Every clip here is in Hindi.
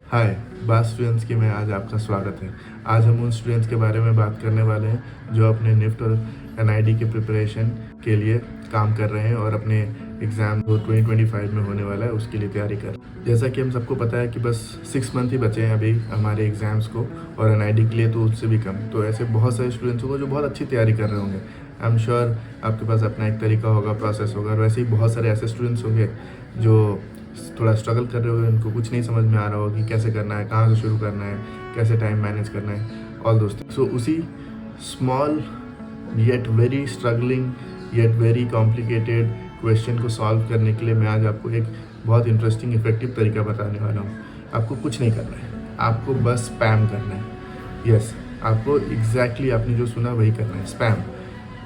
हाय, बात स्टूडेंट्स की में आज आपका स्वागत है। आज हम उन स्टूडेंट्स के बारे में बात करने वाले हैं जो अपने निफ्ट और एनआईडी के प्रिपरेशन के लिए काम कर रहे हैं और अपने एग्ज़ाम जो 2025 में होने वाला है उसके लिए तैयारी कर रहे हैं। जैसा कि हम सबको पता है कि बस 6 मंथ ही बचे हैं अभी हमारे एग्ज़ाम्स को, और एनआईडी के लिए तो उससे भी कम। तो ऐसे बहुत सारे स्टूडेंट्स होंगे जो बहुत अच्छी तैयारी कर रहे होंगे। आई एम श्योर आपके पास अपना एक तरीका होगा, प्रोसेस होगा। और वैसे ही बहुत सारे ऐसे स्टूडेंट्स होंगे जो थोड़ा स्ट्रगल कर रहे हो, उनको कुछ नहीं समझ में आ रहा हो कि कैसे करना है, कहाँ से शुरू करना है, कैसे टाइम मैनेज करना है, ऑल दोस्त। सो उसी small yet very struggling yet very complicated question को सॉल्व करने के लिए मैं आज आपको एक बहुत इंटरेस्टिंग इफेक्टिव तरीका बताने वाला हूँ। आपको कुछ नहीं करना है, आपको बस स्पैम करना है। यस, आपको एग्जैक्टली आपने जो सुना वही करना है, स्पैम।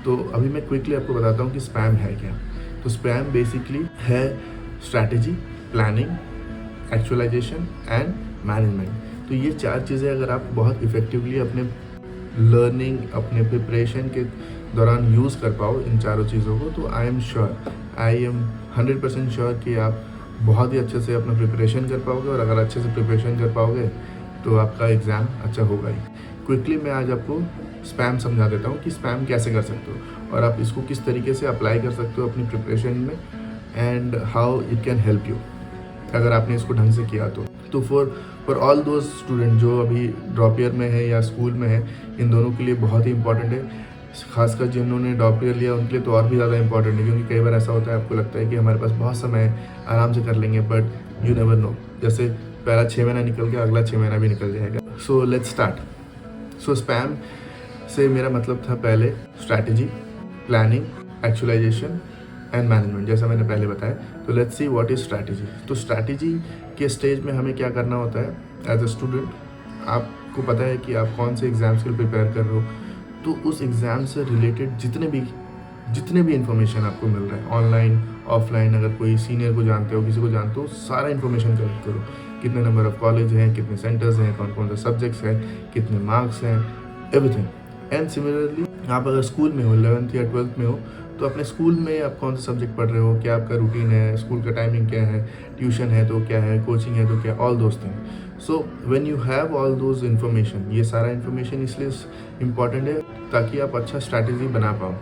तो अभी मैं क्विकली आपको बताता हूँ कि स्पैम है क्या। तो स्पैम बेसिकली है strategy, planning, actualization and management. तो ये 4 चीज़ें अगर आप बहुत इफ़ेक्टिवली अपने लर्निंग, अपने प्रिपरेशन के दौरान यूज़ कर पाओ इन चारों चीज़ों को, तो आई एम 100% श्योर कि आप बहुत ही अच्छे से अपना प्रिपरेशन कर पाओगे। और अगर अच्छे से प्रिपरेशन कर पाओगे तो आपका एग्ज़ाम अच्छा होगा ही। क्विकली मैं आज आपको स्पैम समझा देता हूँ कि स्पैम कैसे कर सकते हो और आप इसको किस तरीके से अप्लाई कर सकते हो अपनी प्रिपरेशन में, and how it can help you अगर आपने इसको ढंग से किया तो फॉर ऑल दोज स्टूडेंट जो अभी ड्रॉप ईयर में है या स्कूल में है, इन दोनों के लिए बहुत ही इंपॉर्टेंट है। खासकर जिन्होंने ड्रॉप ईयर लिया उनके लिए तो और भी ज़्यादा इंपॉर्टेंट है, क्योंकि कई बार ऐसा होता है आपको लगता है कि हमारे पास बहुत समय है, आराम से कर लेंगे, बट यू नेवर नो। जैसे पहला 6 महीना निकल गया, अगला 6 महीना भी निकल जाएगा। So let's start. So spam से मेरा मतलब था पहले strategy, planning, actualization and management, जैसा मैंने पहले बताया। तो let's see what is strategy. तो स्ट्रैटेजी के स्टेज में हमें क्या करना होता है एज अ स्टूडेंट। आपको पता है कि आप कौन से एग्जाम्स के लिए प्रिपेयर कर रहे हो, तो उस एग्ज़ाम से रिलेटेड जितने भी इंफॉर्मेशन आपको मिल रहा है, ऑनलाइन ऑफलाइन, अगर कोई सीनियर को जानते हो, किसी को जानते हो, सारा इन्फॉर्मेशन कलेक्ट करो। कितने नंबर ऑफ कॉलेज हैं, कितने सेंटर्स हैं, कौन कौन से सब्जेक्ट्स हैं, कितने मार्क्स हैं, एवरीथिंग। एंड सिमिलरली आप अगर स्कूल में हो, 11th या 12th में हो, तो अपने स्कूल में आप कौन सा सब्जेक्ट पढ़ रहे हो, क्या आपका रूटीन है, स्कूल का टाइमिंग क्या है, ट्यूशन है तो क्या है, कोचिंग है तो क्या, all those thing. So when you have all those information, ये सारा इन्फॉर्मेशन इसलिए इम्पॉर्टेंट है ताकि आप अच्छा स्ट्रैटेजी बना पाओ।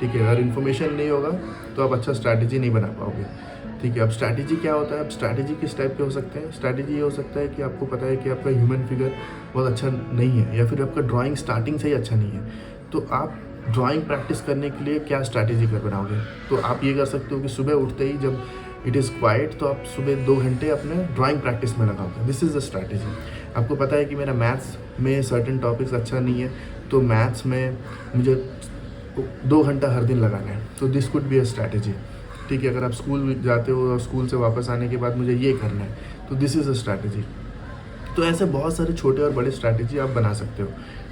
ठीक है, अगर इन्फॉर्मेशन नहीं होगा तो आप अच्छा स्ट्रैटेजी नहीं बना पाओगे। ठीक है, अब स्ट्रैटेजी क्या होता है, अब स्ट्रैटेजी किस टाइप के हो सकते हैं। स्ट्रैटेजी ये हो सकता है कि आपको पता है कि आपका ह्यूमन फिगर बहुत अच्छा नहीं है, या फिर आपका ड्राइंग स्टार्टिंग से ही अच्छा नहीं है, तो आप ड्राइंग प्रैक्टिस करने के लिए क्या स्ट्रैटेजी कर बनाओगे। तो आप ये कर सकते हो कि सुबह उठते ही जब इट इज़ क्वाइट तो आप सुबह 2 घंटे अपने ड्राइंग प्रैक्टिस में लगाओगे। This is the strategy. आपको पता है कि मेरा मैथ्स में सर्टेन टॉपिक्स अच्छा नहीं है, तो मैथ्स में मुझे 2 घंटा हर दिन लगाना है, तो this could be a strategy. ठीक है, अगर आप स्कूल जाते हो और स्कूल से वापस आने के बाद मुझे ये करना है, तो दिस इज़ अ स्ट्रैटेजी। तो ऐसे बहुत सारे छोटे और बड़े स्ट्रैटेजी आप बना सकते हो।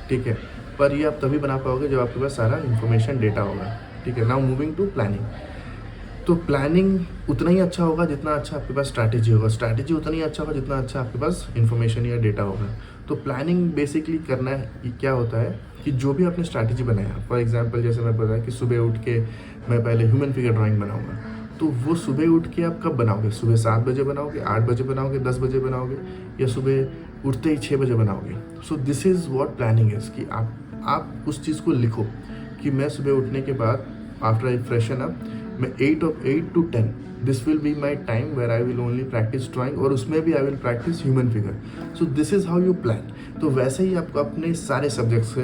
ठीक है, पर ये आप तभी बना पाओगे जब आपके पास सारा इन्फॉर्मेशन डेटा होगा। ठीक है, नाउ मूविंग टू प्लानिंग। तो प्लानिंग उतना ही अच्छा होगा जितना अच्छा आपके पास स्ट्रैटेजी होगा, स्ट्रैटेजी उतना ही अच्छा होगा जितना अच्छा आपके पास इन्फॉर्मेशन या डेटा होगा। तो प्लानिंग बेसिकली करना है क्या होता है कि जो भी आपने स्ट्रैटेजी बनाया, फॉर एग्जांपल जैसे मैं बताया कि सुबह उठ के मैं पहले ह्यूमन फिगर ड्राइंग बनाऊंगा, तो वो सुबह उठ के आप कब बनाओगे, सुबह 7 बजे बनाओगे, 8 बजे बनाओगे, 10 बजे बनाओगे, या सुबह उठते ही 6 बजे बनाओगे। सो this is what planning is कि आप उस चीज़ को लिखो कि मैं सुबह उठने के बाद आफ्टर आई फ्रेशन अप मैं 8 to 10 this will be my time where I will only practice drawing, और उसमें भी I will practice human figure. So this is how you plan. तो वैसे ही आपको अपने सारे सब्जेक्ट्स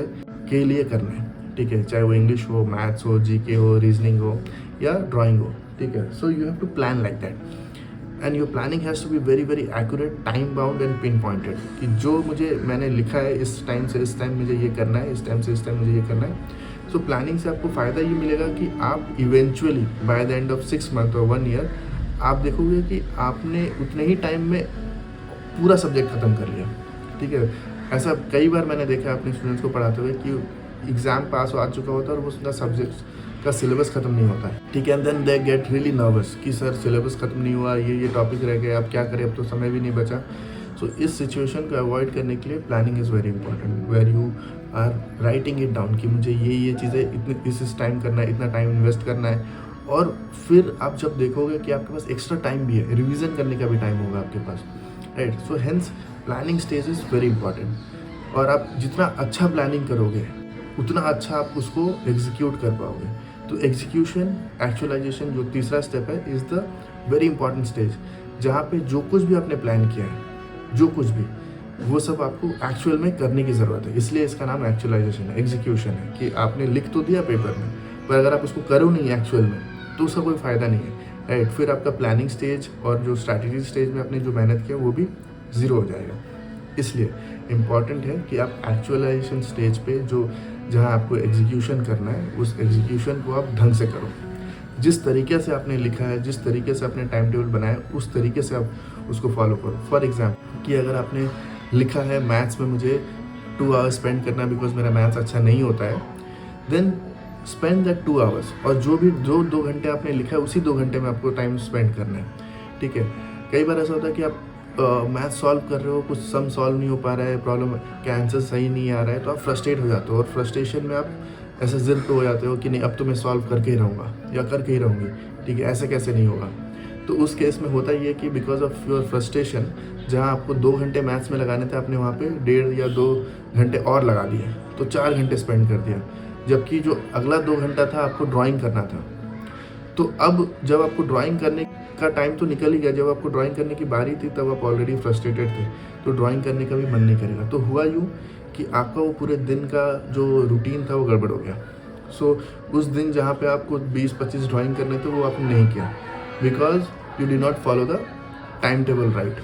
के लिए करना है। ठीक है, चाहे वो इंग्लिश हो, मैथ्स हो, जीके हो, रीजनिंग हो या ड्राइंग हो। ठीक है, so you have to plan like that, and your planning has to be very very accurate, time bound and pinpointed, कि जो मैंने लिखा है इस टाइम से इस टाइम मुझे ये करना है, इस टाइम से इस टाइम मुझे ये करना है। सो प्लानिंग से आपको फ़ायदा ये मिलेगा कि आप eventually by the end of 6 month और 1 ईयर आप देखोगे कि आपने उतने ही टाइम में पूरा सब्जेक्ट ख़त्म कर लिया। ठीक है, ऐसा कई बार मैंने देखा अपने स्टूडेंट्स को पढ़ाते हुए कि एग्ज़ाम पास आ चुका होता है और वो उसका सब्जेक्ट का सिलेबस ख़त्म नहीं होता है। ठीक है, and then they get really nervous कि सर सिलेबस ख़त्म नहीं हुआ, ये टॉपिक रह गए, अब क्या करें, अब तो समय भी नहीं बचा। सो इस सिचुएशन को अवॉइड करने के लिए planning is very important, where you are writing it down कि मुझे ये चीज़ें इतनी इस टाइम करना है, इतना टाइम इन्वेस्ट करना है। और फिर आप जब देखोगे कि आपके पास एक्स्ट्रा टाइम भी है, रिवीजन करने का भी टाइम होगा आपके पास, right. So hence planning stage is very important. और आप जितना अच्छा प्लानिंग करोगे उतना अच्छा आप उसको एग्जीक्यूट कर पाओगे। तो एग्जीक्यूशन, एक्चुअलाइजेशन जो तीसरा स्टेप है is the very important stage, जहाँ पे जो कुछ भी आपने प्लान किया है, जो कुछ भी, वो सब आपको एक्चुअल में करने की ज़रूरत है। इसलिए इसका नाम एक्चुअलाइजेशन है, एग्जीक्यूशन है, कि आपने लिख तो दिया पेपर में, पर अगर आप उसको करो नहीं एक्चुअल में तो उसका कोई फ़ायदा नहीं है, राइट। फिर आपका प्लानिंग स्टेज और जो स्ट्रैटेजी स्टेज में आपने जो मेहनत किया वो भी ज़ीरो हो जाएगा। इसलिए इम्पॉर्टेंट है कि आप एक्चुअलाइजेशन स्टेज पे जो जहाँ आपको एग्जीक्यूशन करना है, उस एग्जीक्यूशन को आप ढंग से करो। जिस तरीके से आपने लिखा है, जिस तरीके से आपने टाइम टेबल बनाया है, उस तरीके से आप उसको फॉलो करो। फॉर एग्जाम्पल कि अगर आपने लिखा है मैथ्स में मुझे 2 आवर्स स्पेंड करना बिकॉज मेरा मैथ्स अच्छा नहीं होता है, देन स्पेंड दैट 2 आवर्स। और जो भी 2 घंटे आपने लिखा है उसी 2 घंटे में आपको टाइम स्पेंड करना है, ठीक है। कई बार ऐसा होता है कि आप मैथ सॉल्व कर रहे हो, कुछ सम सॉल्व नहीं हो पा रहा है, प्रॉब्लम का आंसर सही नहीं आ रहा है, तो आप फ्रस्ट्रेट हो जाते हो और फ्रस्ट्रेशन में आप ऐसे ज़िद पे हो जाते हो कि नहीं अब तो मैं सॉल्व करके ही रहूँगा या करके ही रहूँगी, ठीक है, ऐसे कैसे नहीं होगा। तो उस केस में होता ये कि बिकॉज ऑफ योर फ्रस्ट्रेशन, जहाँ आपको 2 घंटे मैथ्स में लगाने थे आपने वहाँ पे 1.5 या 2 घंटे और लगा दिए, तो 4 घंटे स्पेंड कर दिया। जबकि जो अगला 2 घंटा था आपको ड्राइंग करना था। तो अब जब आपको ड्राइंग करने का टाइम तो निकल ही गया, जब आपको ड्राइंग करने की बारी थी तब आप ऑलरेडी फ्रस्ट्रेटेड थे, तो ड्राइंग करने का भी मन नहीं करेगा। तो हुआ यूँ कि आपका वो पूरे दिन का जो रूटीन था वो गड़बड़ हो गया। सो उस दिन जहाँ पे आपको 20-25 ड्राइंग करने थे वो आपने नहीं किया, because you did not follow the time table right,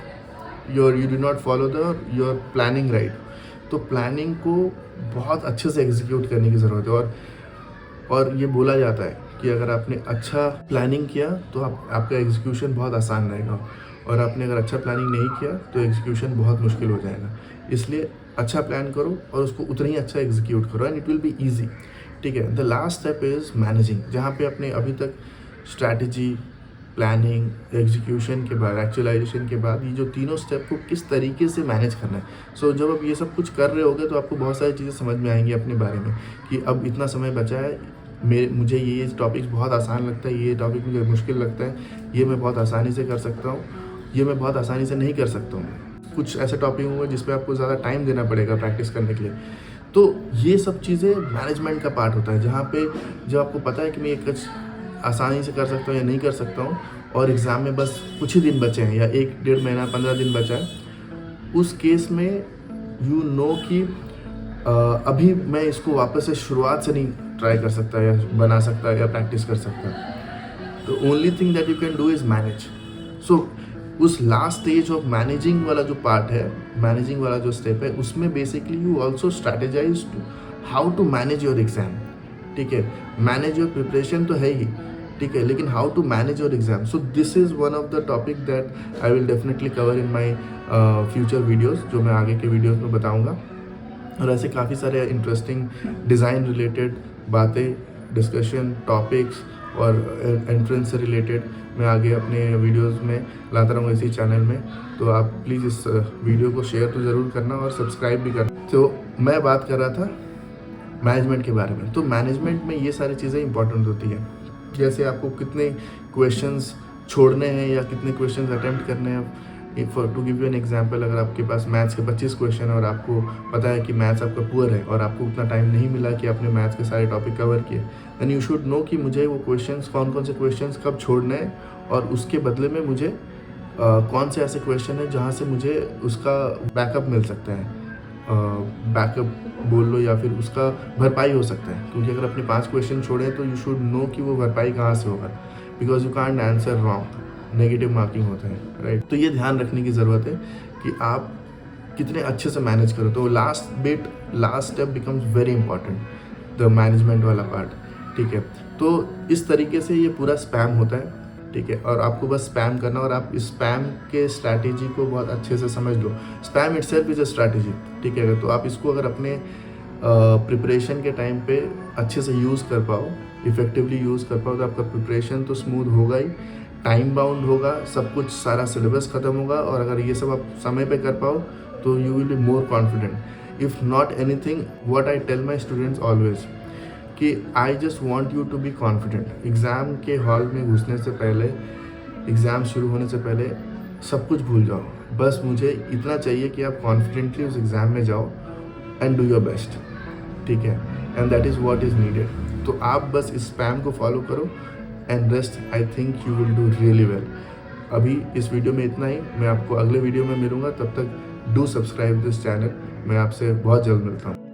you did not follow the your planning right. तो प्लानिंग को बहुत अच्छे से एग्जीक्यूट करने की ज़रूरत है। और ये बोला जाता है कि अगर आपने अच्छा प्लानिंग किया तो आपका एग्जीक्यूशन बहुत आसान रहेगा, और आपने अगर अच्छा प्लानिंग नहीं किया तो एग्जीक्यूशन बहुत मुश्किल हो जाएगा। इसलिए अच्छा प्लान करो और उसको उतना ही अच्छा एग्जीक्यूट करो, and it will be easy, ठीक है। The last step is managing, जहाँ पे आपने अभी तक स्ट्रैटेजी, प्लानिंग, एग्जीक्यूशन के बाद, एक्चुअलाइजेशन के बाद, ये जो तीनों स्टेप को किस तरीके से मैनेज करना है। सो जब आप ये सब कुछ कर रहे होगे तो आपको बहुत सारी चीज़ें समझ में आएंगी अपने बारे में कि अब इतना समय बचा है, मुझे ये टॉपिक्स बहुत आसान लगता है, ये टॉपिक मुझे मुश्किल लगता है, ये मैं बहुत आसानी से कर सकता हूँ, ये मैं बहुत आसानी से नहीं कर सकता हूँ। कुछ ऐसे टॉपिक होंगे जिस पे आपको ज़्यादा टाइम देना पड़ेगा प्रैक्टिस करने के लिए। तो ये सब चीज़ें मैनेजमेंट का पार्ट होता है, जहाँ पे जब आपको पता है कि मैं ये कुछ आसानी से कर सकता हूँ या नहीं कर सकता हूँ, और एग्ज़ाम में बस कुछ ही दिन बचे हैं या 1-1.5 महीना, 15 दिन बचा है, उस केस में यू नो कि अभी मैं इसको वापस से शुरुआत से नहीं ट्राई कर सकता या बना सकता या प्रैक्टिस कर सकता। तो only thing that you can do is manage. So उस लास्ट स्टेज ऑफ मैनेजिंग वाला जो पार्ट है, मैनेजिंग वाला जो स्टेप है, उसमें basically you also strategize to how to manage your exam, ठीक है। मैनेज योर प्रिपरेशन तो है ही, ठीक है, लेकिन how to manage your exam. So this is one of the topic that I will definitely cover in my future videos, जो मैं आगे के वीडियोज़ में बताऊँगा। और ऐसे काफ़ी सारे इंटरेस्टिंग डिज़ाइन रिलेटेड बातें, डिस्कशन, टॉपिक्स और एंट्रेंस से रिलेटेड मैं आगे अपने वीडियोज़ में लाता रहूँगा इसी चैनल में। तो आप प्लीज़ इस वीडियो को शेयर तो ज़रूर करना और सब्सक्राइब भी करना। तो मैं बात कर रहा था मैनेजमेंट के बारे में। तो मैनेजमेंट में ये सारी चीज़ें इंपॉर्टेंट होती हैं, जैसे आपको कितने क्वेश्चंस छोड़ने हैं या कितने क्वेश्चंस अटेम्प्ट करने हैं। For to give you an example, अगर आपके पास मैथ्स के 25 क्वेश्चन और आपको पता है कि मैथ्स आपका पुअर है और आपको उतना टाइम नहीं मिला कि आपने मैथ्स के सारे टॉपिक कवर किए, देन यू शुड नो कि मुझे वो क्वेश्चंस कौन से क्वेश्चंस कब छोड़ने हैं, और उसके बदले में मुझे कौन से ऐसे क्वेश्चन है जहाँ से मुझे उसका बैकअप मिल सकता है, बैकअप बोल लो या फिर उसका भरपाई हो सकता है। क्योंकि अगर अपने 5 क्वेश्चन छोड़े तो यू शुड नो कि वो भरपाई कहाँ से होगा, because you can't answer wrong, negative marking होता है, राइट। तो ये ध्यान रखने की ज़रूरत है कि आप कितने अच्छे से मैनेज करो। तो last step becomes very important, the management वाला पार्ट, ठीक है। तो इस तरीके से ये पूरा स्पैम होता है, ठीक है। और आपको बस स्पैम करना, और आप इस स्पैम के स्ट्रैटेजी को बहुत अच्छे से समझ लो। Spam itself is a strategy, ठीक है। तो आप इसको अगर अपने प्रिपरेशन के टाइम पे अच्छे से यूज़ कर पाओ, इफ़ेक्टिवली यूज़ कर पाओ, तो आपका प्रिपरेशन तो स्मूथ होगा ही, टाइम बाउंड होगा, सब कुछ, सारा सिलेबस ख़त्म होगा। और अगर ये सब आप समय पे कर पाओ तो you will be more confident. If not anything, what I tell my students always कि I just want you to be confident. Exam के हॉल में घुसने से पहले, एग्ज़ाम शुरू होने से पहले सब कुछ भूल जाओ, बस मुझे इतना चाहिए कि आप कॉन्फिडेंटली उस एग्ज़ाम में जाओ एंड डू योर बेस्ट, ठीक है, and that is what is needed. तो आप बस इस स्पैम को फॉलो करो and rest I think you will do really well. अभी इस वीडियो में इतना ही, मैं आपको अगले वीडियो में मिलूँगा, तब तक डू सब्सक्राइब दिस चैनल। मैं आपसे बहुत जल्द मिलता हूँ।